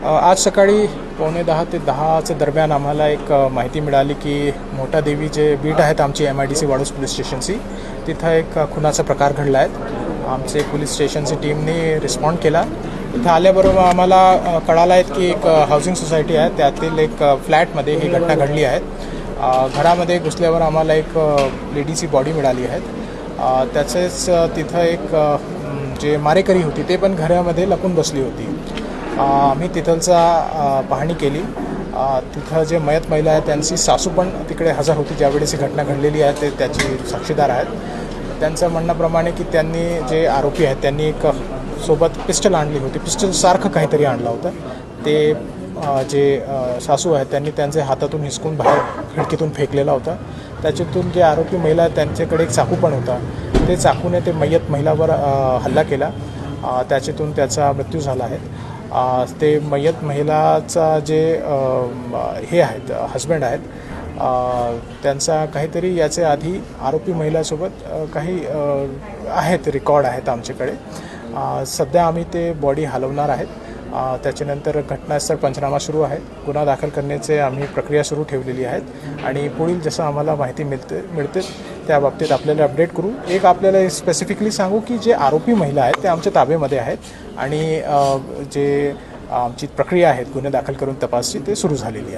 आज सकाळी 9:45 ते 10च्या दरम्यान आम्हाला एक माहिती मिळाली की मोठा देवी जे बीट आहेत आमची MIDC वाडूज पोलीस स्टेशनची, तिथं एक खुनाचा प्रकार घडला आहे. आमचे पोलीस स्टेशनची टीमने रिस्पॉन्ड केला. इथं आल्याबरोबर आम्हाला कळालं आहे की एक हाऊसिंग सोसायटी आहे, त्यातील एक फ्लॅटमध्ये ही घटना घडली आहे. घरामध्ये घुसल्यावर आम्हाला एक लेडीची बॉडी मिळाली आहे. त्याचेच तिथं एक जे मारेकरी होती ते पण घरामध्ये लपून बसली होती. आम्ही तिथलचा पाहणी केली. तिथं जे मयत महिला आहे त्यांची सासू पण तिकडे हजर होती ज्यावेळेस ही घटना घडलेली आहे, ते त्याची साक्षीदार आहेत. त्यांचं म्हणण्याप्रमाणे की त्यांनी जे आरोपी आहेत त्यांनी एक सोबत पिस्टल आणली होती, पिस्टलसारखं काहीतरी आणलं होतं. ते जे सासू आहेत त्यांनी त्यांचे हातातून हिसकून बाहेर खिडकीतून फेकलेला होता. त्याच्यातून जे आरोपी महिला आहेत त्यांच्याकडे एक चाकू पण होता. ते चाकूने ते मयत महिलावर हल्ला केला. त्याच्यातून त्याचा मृत्यू झाला आहे. ते मयत महिलाचा जे हे आहेत हजबंड आहेत, त्यांचा काहीतरी याचे आधी आरोपी महिलासोबत काही आहेत रेकॉर्ड आहेत आमच्याकडे. सध्या आम्ही ते बॉडी हलवणार आहेत. त्याच्यानंतर घटनास्थळ पंचनामा सुरू आहे. गुन्हा दाखल करण्याचे आम्ही प्रक्रिया सुरू ठेवलेली आहेत आणि पुढील जसं आम्हाला माहिती मिळते त्या बाबतीत आपल्याला अपडेट करू. एक आपल्याला स्पेसिफिकली सांगू की जे आरोपी महिला आहेत ते आमच्या ताब्यामध्ये आहेत आणि जे आमची प्रक्रिया आहे गुन्हे दाखल करून तपासची ते सुरू झालेली आहे.